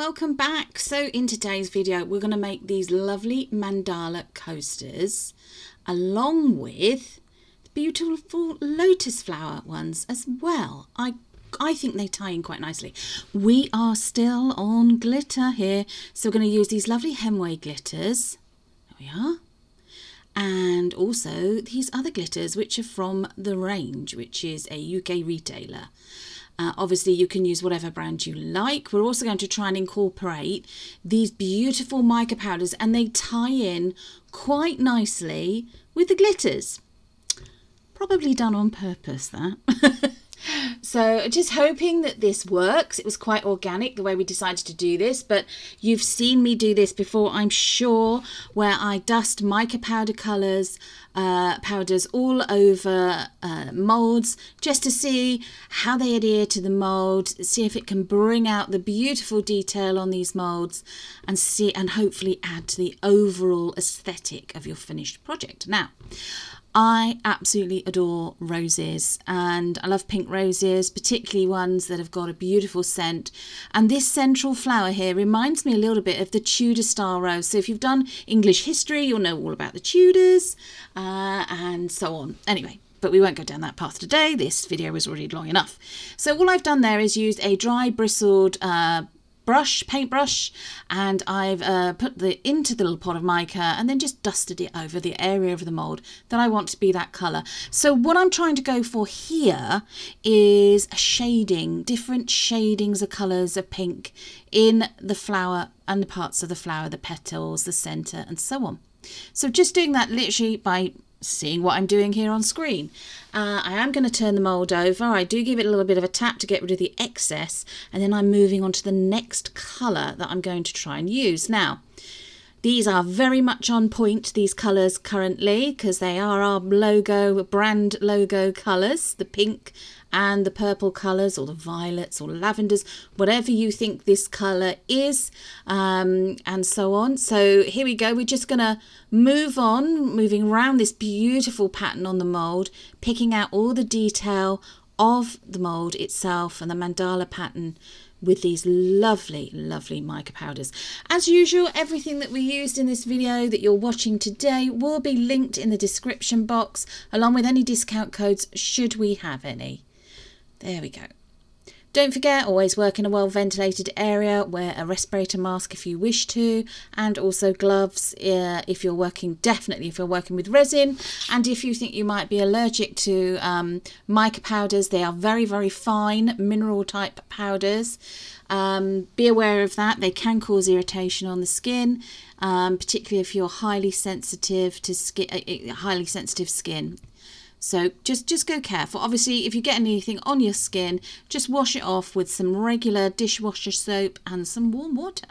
welcome back. So in today's video we're going to make these lovely mandala coasters along with the beautiful lotus flower ones as well. I think they tie in quite nicely. We are still on glitter here, so we're going to use these lovely Hemway glitters. There we are. And also these other glitters which are from The Range, which is a UK retailer. Obviously you can use whatever brand you like. We're also going to try and incorporate these beautiful mica powders, and they tie in quite nicely with the glitters. Probably done on purpose, that. So just hoping that this works. It was quite organic the way we decided to do this, but you've seen me do this before, I'm sure, where I dust mica powder colours, powders all over moulds just to see how they adhere to the mould, see if it can bring out the beautiful detail on these moulds and hopefully add to the overall aesthetic of your finished project. Now, I absolutely adore roses, and I love pink roses, particularly ones that have got a beautiful scent. And this central flower here reminds me a little bit of the Tudor style rose. So if you've done English history, you'll know all about the Tudors and so on. Anyway, but we won't go down that path today. This video is already long enough. So all I've done there is used a dry bristled paintbrush, and I've put into the little pot of mica and then just dusted it over the area of the mould that I want to be that colour. So what I'm trying to go for here is a shading, different shadings of colours of pink in the flower and the parts of the flower, the petals, the centre and so on. So just doing that literally by seeing what I'm doing here on screen. I am going to turn the mould over. I do give it a little bit of a tap to get rid of the excess, and then I'm moving on to the next colour that I'm going to try and use. Now, these are very much on point, these colours currently, because they are our logo, brand logo colours, the pink and the purple colours, or the violets or lavenders, whatever you think this colour is, and so on. So here we go. We're just going to move on, moving around this beautiful pattern on the mould, picking out all the detail of the mould itself and the mandala pattern with these lovely, lovely mica powders. As usual, everything that we used in this video that you're watching today will be linked in the description box, along with any discount codes should we have any. There we go. Don't forget, always work in a well ventilated area. Wear a respirator mask if you wish to, and also gloves if you're working, definitely if you're working with resin. And if you think you might be allergic to mica powders, they are very, very fine mineral type powders. Be aware of that. They can cause irritation on the skin, particularly if you're highly sensitive to skin, So just go careful. Obviously, if you get anything on your skin, just wash it off with some regular dishwasher soap and some warm water.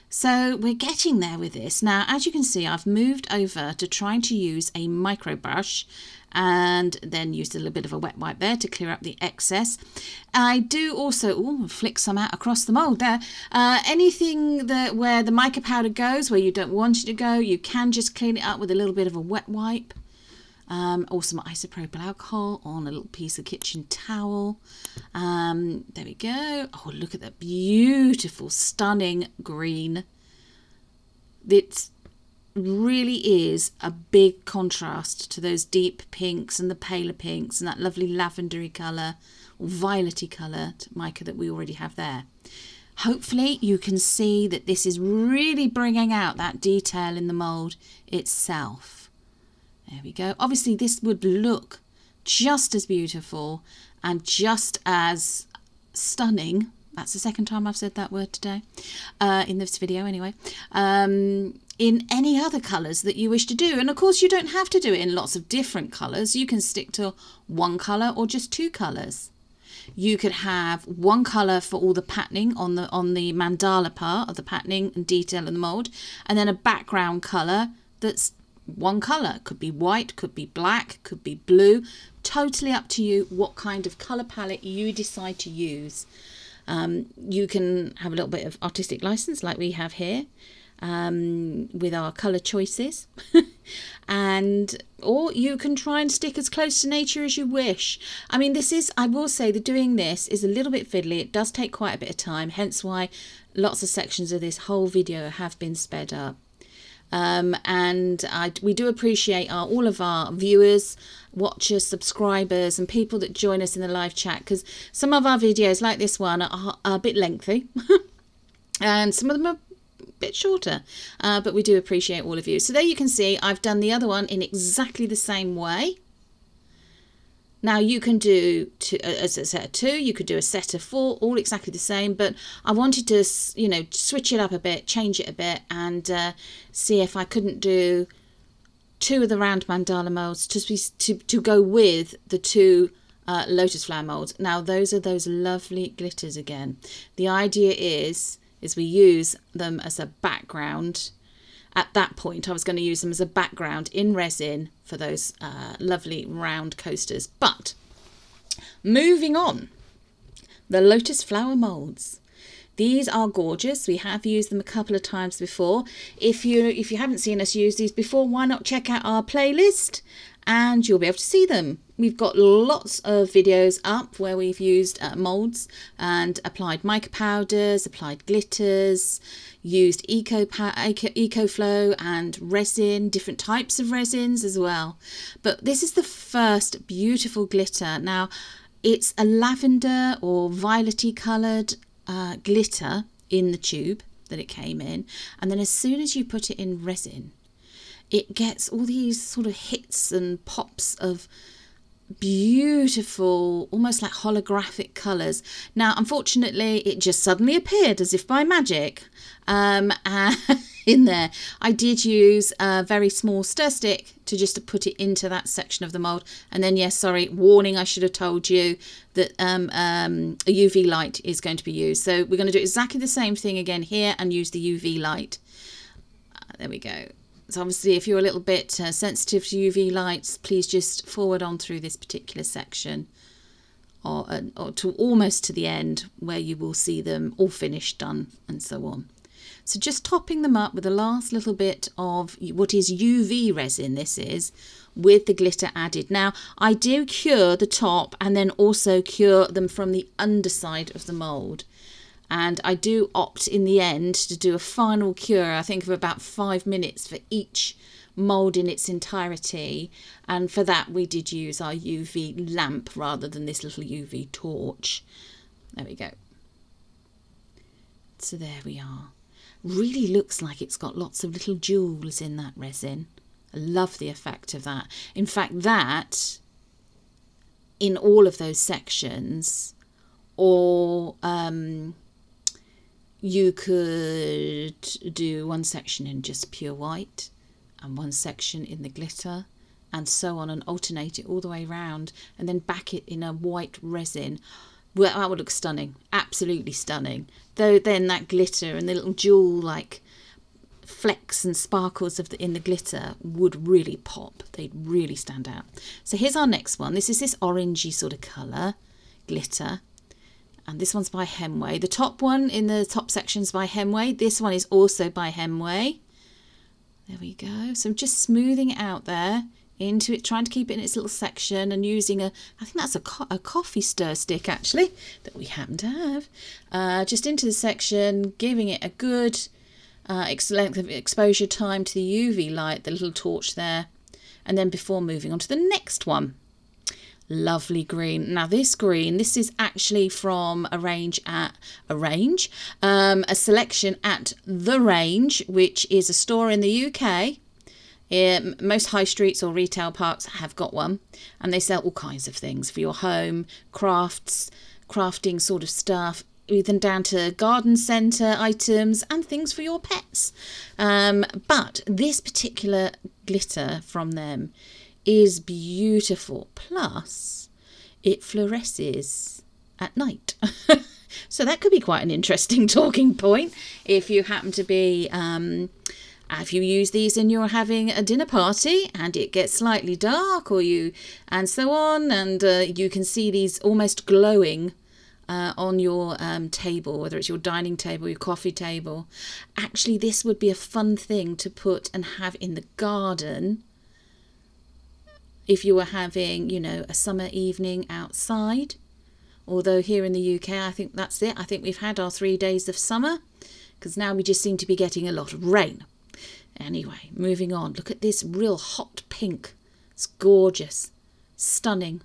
So we're getting there with this. Now, as you can see, I've moved over to trying to use a micro brush and then used a little bit of a wet wipe there to clear up the excess. I do also flick some out across the mould there. Anything where the mica powder goes, where you don't want it to go, you can just clean it up with a little bit of a wet wipe. Or some isopropyl alcohol on a little piece of kitchen towel. There we go. Oh, look at that beautiful, stunning green. It really is a big contrast to those deep pinks and the paler pinks and that lovely lavendery colour or violety colour mica that we already have there. Hopefully you can see that this is really bringing out that detail in the mould itself. There we go. Obviously this would look just as beautiful and just as stunning. That's the second time I've said that word today, in this video anyway, in any other colours that you wish to do. And of course you don't have to do it in lots of different colours. You can stick to one colour or just two colours. You could have one colour for all the patterning on the mandala part of the patterning and detail in the mould, and then a background colour that's one colour. Could be white, could be black, could be blue. Totally up to you what kind of colour palette you decide to use. You can have a little bit of artistic license like we have here, with our colour choices. Or you can try and stick as close to nature as you wish. I mean, I will say that doing this is a little bit fiddly. It does take quite a bit of time, hence why lots of sections of this whole video have been sped up. We do appreciate all of our viewers, watchers, subscribers and people that join us in the live chat, because some of our videos like this one are a bit lengthy and some of them are bit shorter, but we do appreciate all of you. So there you can see I've done the other one in exactly the same way. Now you can do a set of 2, you could do a set of 4, all exactly the same, but I wanted to, you know, switch it up a bit, change it a bit, and see if I couldn't do 2 of the round mandala molds to go with the 2 lotus flower molds. Now those are those lovely glitters again. The idea is we use them as a background. At that point I was going to use them as a background in resin for those lovely round coasters. But moving on, the lotus flower molds. These are gorgeous. We have used them a couple of times before. If you haven't seen us use these before, why not check out our playlist and you'll be able to see them. We've got lots of videos up where we've used molds and applied mica powders, applied glitters, used EcoFlow and resin, different types of resins as well. But this is the first beautiful glitter. Now it's a lavender or violety coloured glitter in the tube that it came in, and then as soon as you put it in resin, it gets all these sort of hits and pops of beautiful, almost like holographic colours. Now unfortunately it just suddenly appeared as if by magic in there. I did use a very small stir stick to just put it into that section of the mould, and then yes, sorry, warning, I should have told you that a UV light is going to be used. So we're going to do exactly the same thing again here and use the UV light. There we go. So obviously if you're a little bit sensitive to UV lights, please just forward on through this particular section or to almost to the end where you will see them all finished, done and so on. So just topping them up with the last little bit of what is UV resin, this is, with the glitter added. Now I do cure the top and then also cure them from the underside of the mould. And I do opt in the end to do a final cure, I think of about 5 minutes for each mould in its entirety. And for that we did use our UV lamp rather than this little UV torch. There we go. So there we are. Really looks like it's got lots of little jewels in that resin. I love the effect of that. In fact, that in all of those sections, or you could do one section in just pure white and one section in the glitter and so on, and alternate it all the way around and then back it in a white resin. Well, that would look stunning, absolutely stunning. Though then that glitter and the little jewel like flecks and sparkles in the glitter would really pop. They'd really stand out. So here's our next one. This is this orangey sort of colour glitter. And this one's by Hemway. The top one in the top section is by Hemway. This one is also by Hemway. There we go. So I'm just smoothing it out there into it, trying to keep it in its little section and using I think that's a coffee stir stick actually that we happen to have. Just into the section, giving it a good length of exposure time to the UV light, the little torch there. And then before moving on to the next one. Lovely green. Now this green, this is actually from a selection at The Range, which is a store in the UK. Most high streets or retail parks have got one, and they sell all kinds of things for your home, crafting sort of stuff, even down to garden centre items and things for your pets. But this particular glitter from them is beautiful, plus it fluoresces at night. So that could be quite an interesting talking point if you happen to be if you use these and you're having a dinner party and it gets slightly dark, or and so on, and you can see these almost glowing on your table, whether it's your dining table, your coffee table. Actually, this would be a fun thing to put and have in the garden if you were having, you know, a summer evening outside. Although here in the UK, I think that's it. I think we've had our 3 days of summer, because now we just seem to be getting a lot of rain. Anyway, moving on. Look at this real hot pink. It's gorgeous. Stunning.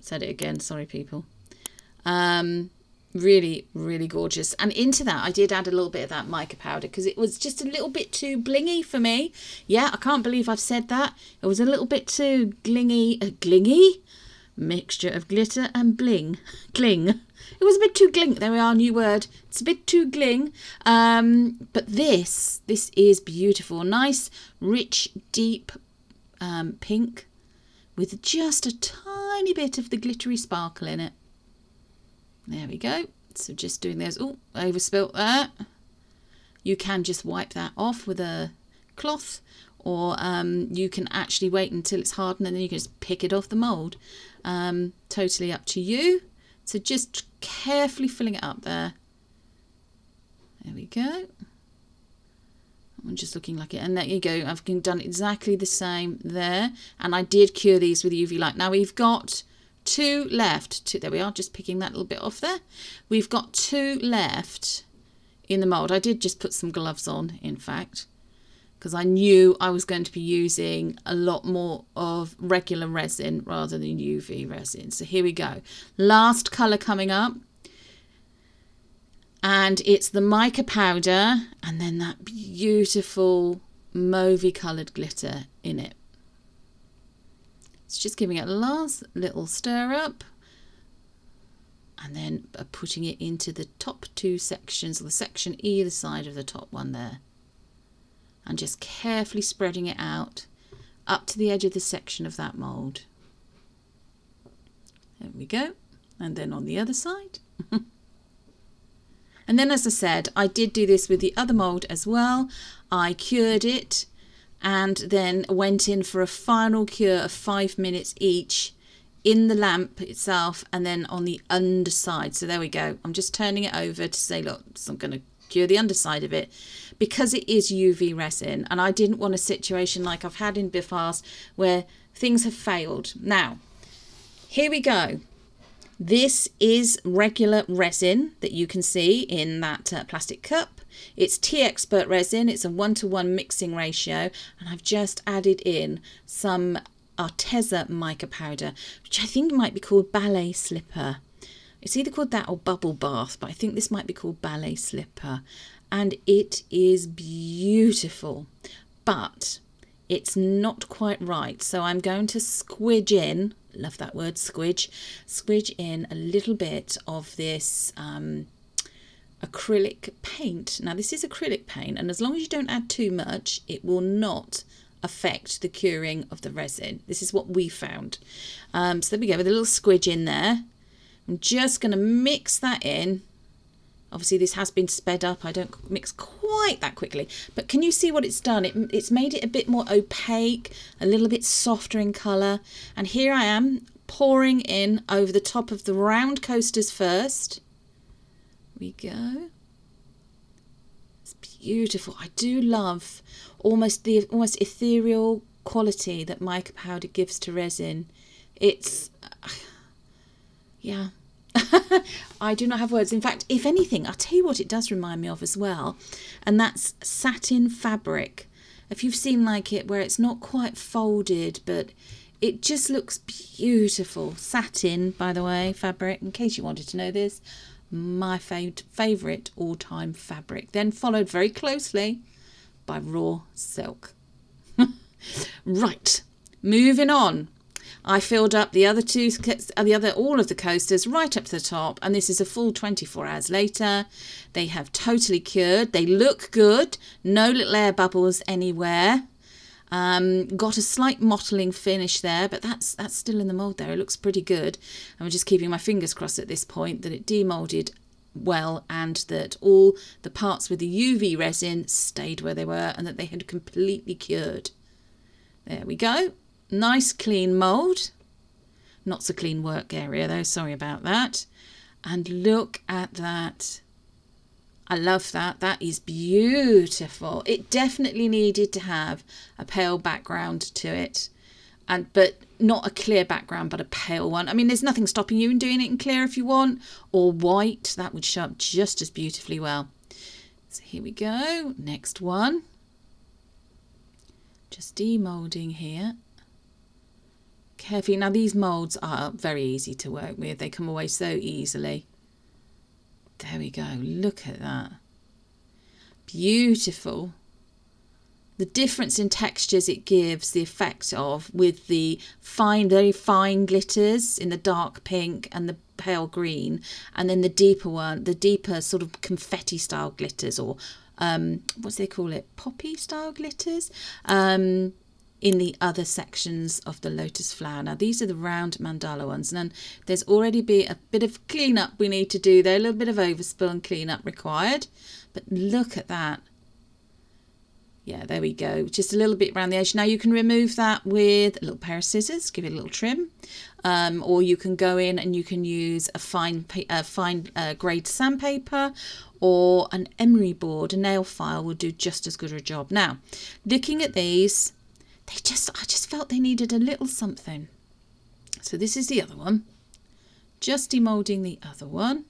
Said it again. Sorry, people. Really, really gorgeous. And into that, I did add a little bit of that mica powder because it was just a little bit too blingy for me. Yeah, I can't believe I've said that. It was a little bit too glingy. Mixture of glitter and gling. It was a bit too gling. There we are, new word. It's a bit too gling. But this is beautiful. Nice, rich, deep pink with just a tiny bit of the glittery sparkle in it. There we go. So just doing those. Oh, overspilt that. You can just wipe that off with a cloth, or you can actually wait until it's hardened and then you can just pick it off the mould. Totally up to you. So just carefully filling it up there. There we go. I'm just looking like it. And there you go. I've done exactly the same there. And I did cure these with UV light. Now we've got 2 left. There we are. Just picking that little bit off there. We've got 2 left in the mould. I did just put some gloves on, in fact, because I knew I was going to be using a lot more of regular resin rather than UV resin. So here we go. Last colour coming up. And it's the mica powder and then that beautiful mauvey coloured glitter in it. It's just giving it a last little stir up. And then putting it into the top 2 sections, or the section either side of the top one there. And just carefully spreading it out up to the edge of the section of that mould. There we go. And then on the other side. And then, as I said, I did do this with the other mould as well. I cured it and then went in for a final cure of 5 minutes each in the lamp itself and then on the underside. So there we go. I'm just turning it over to say, look, so I'm going to cure the underside of it because it is UV resin, and I didn't want a situation like I've had in the past where things have failed. Now, here we go. This is regular resin that you can see in that plastic cup. It's T-Expert resin. It's a 1-to-1 mixing ratio, and I've just added in some Arteza mica powder, which I think might be called ballet slipper. It's either called that or bubble bath, but I think this might be called ballet slipper, and it is beautiful, but it's not quite right. So I'm going to squidge in, love that word, squidge in a little bit of this acrylic paint. Now this is acrylic paint, and as long as you don't add too much, it will not affect the curing of the resin. This is what we found. So there we go, with a little squidge in there. I'm just going to mix that in. Obviously this has been sped up. I don't mix quite that quickly, but can you see what it's done? It's made it a bit more opaque, a little bit softer in colour. And here I am pouring in over the top of the round coasters first. We go. It's beautiful. I do love almost the ethereal quality that mica powder gives to resin. It's yeah. I do not have words. In fact, if anything, I'll tell you what it does remind me of as well, and that's satin fabric. If you've seen like it where it's not quite folded, but it just looks beautiful. Satin, by the way, fabric, in case you wanted to know this, my favourite all-time fabric. Then followed very closely by raw silk. Right, moving on. I filled up all of the coasters right up to the top, and this is a full 24 hours later. They have totally cured. They look good. No little air bubbles anywhere. Got a slight mottling finish there, but that's still in the mould there. It looks pretty good. I'm just keeping my fingers crossed at this point that it demolded well and that all the parts with the UV resin stayed where they were and that they had completely cured. There we go. Nice clean mould. Not so clean work area though, sorry about that. And look at that. I love that. That is beautiful. It definitely needed to have a pale background to it, but not a clear background, but a pale one. I mean, there's nothing stopping you in doing it in clear if you want, or white. That would show up just as beautifully well. So here we go. Next one. Just demoulding here. Carefully. Now these moulds are very easy to work with. They come away so easily. There we go. Look at that. Beautiful. The difference in textures it gives the effect of with the fine, very fine glitters in the dark pink and the pale green, and then the deeper one, the deeper sort of confetti style glitters, or what do they call it? Poppy style glitters. In the other sections of the lotus flower. Now these are the round mandala ones, and then there's already be a bit of cleanup we need to do there, a little bit of overspill and cleanup required, but look at that. Yeah, there we go, just a little bit around the edge. Now you can remove that with a little pair of scissors, give it a little trim, or you can go in and you can use a fine grade sandpaper, or an emery board, a nail file will do just as good a job. Now looking at these, I just felt they needed a little something. So this is the other one. Just demoulding the other one.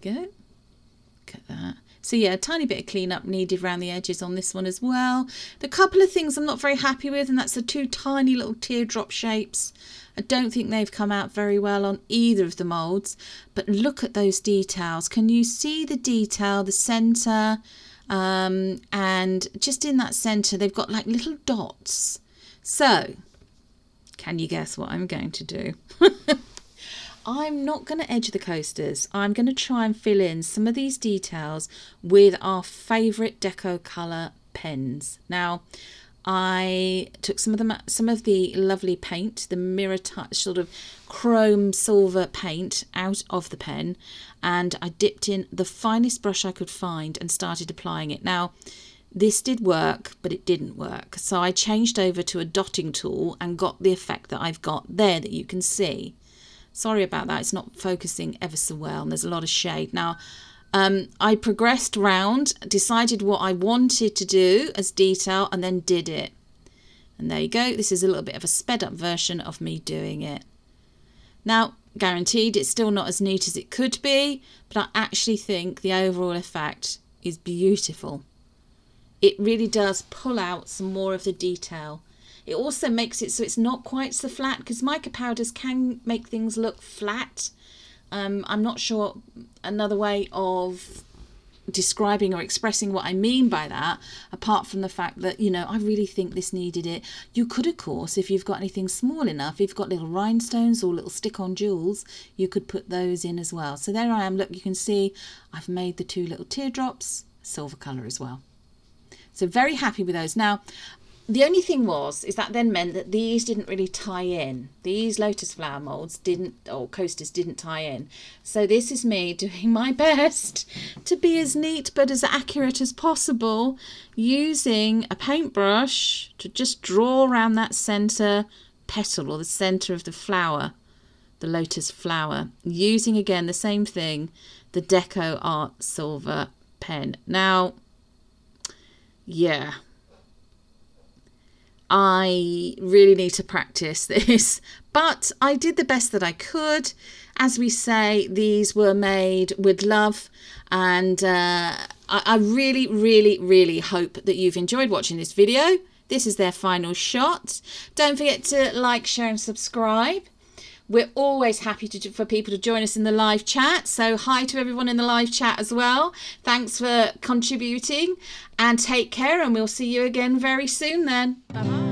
There we go. Look at that. So yeah, a tiny bit of cleanup needed around the edges on this one as well. The couple of things I'm not very happy with, and that's the two tiny little teardrop shapes. I don't think they've come out very well on either of the moulds. But look at those details. Can you see the detail, the centre? And just in that center they've got like little dots. So can you guess what I'm going to do? I'm not going to edge the coasters. I'm going to try and fill in some of these details with our favorite deco color pens. Now I took some of the lovely paint, the mirror touch sort of chrome silver paint out of the pen, and I dipped in the finest brush I could find and started applying it. Now this did work, but it didn't work, so I changed over to a dotting tool and got the effect that I've got there that you can see. Sorry about that, it's not focusing ever so well and there's a lot of shade. Now I progressed round, decided what I wanted to do as detail, and then did it. And there you go. This is a little bit of a sped up version of me doing it. Now, guaranteed it's still not as neat as it could be, but I actually think the overall effect is beautiful. It really does pull out some more of the detail. It also makes it so it's not quite so flat, because mica powders can make things look flat. I'm not sure another way of describing or expressing what I mean by that, apart from the fact that, you know, I really think this needed it. You could, of course, if you've got anything small enough, if you've got little rhinestones or little stick-on jewels, you could put those in as well. So there I am. Look, you can see I've made the two little teardrops silver colour as well. So very happy with those. Now, the only thing is that then meant that these didn't really tie in. These lotus flower moulds didn't, or coasters didn't tie in. So this is me doing my best to be as neat but as accurate as possible, using a paintbrush to just draw around that centre petal, or the centre of the flower, the lotus flower, using again the same thing, the Deco Art Silver pen. Now, yeah, I really need to practice this, but I did the best that I could. As we say, these were made with love, and I really, really, really hope that you've enjoyed watching this video. This is their final shot. Don't forget to like, share and subscribe. We're always happy for people to join us in the live chat. So hi to everyone in the live chat as well. Thanks for contributing, and take care, and we'll see you again very soon then. Bye-bye.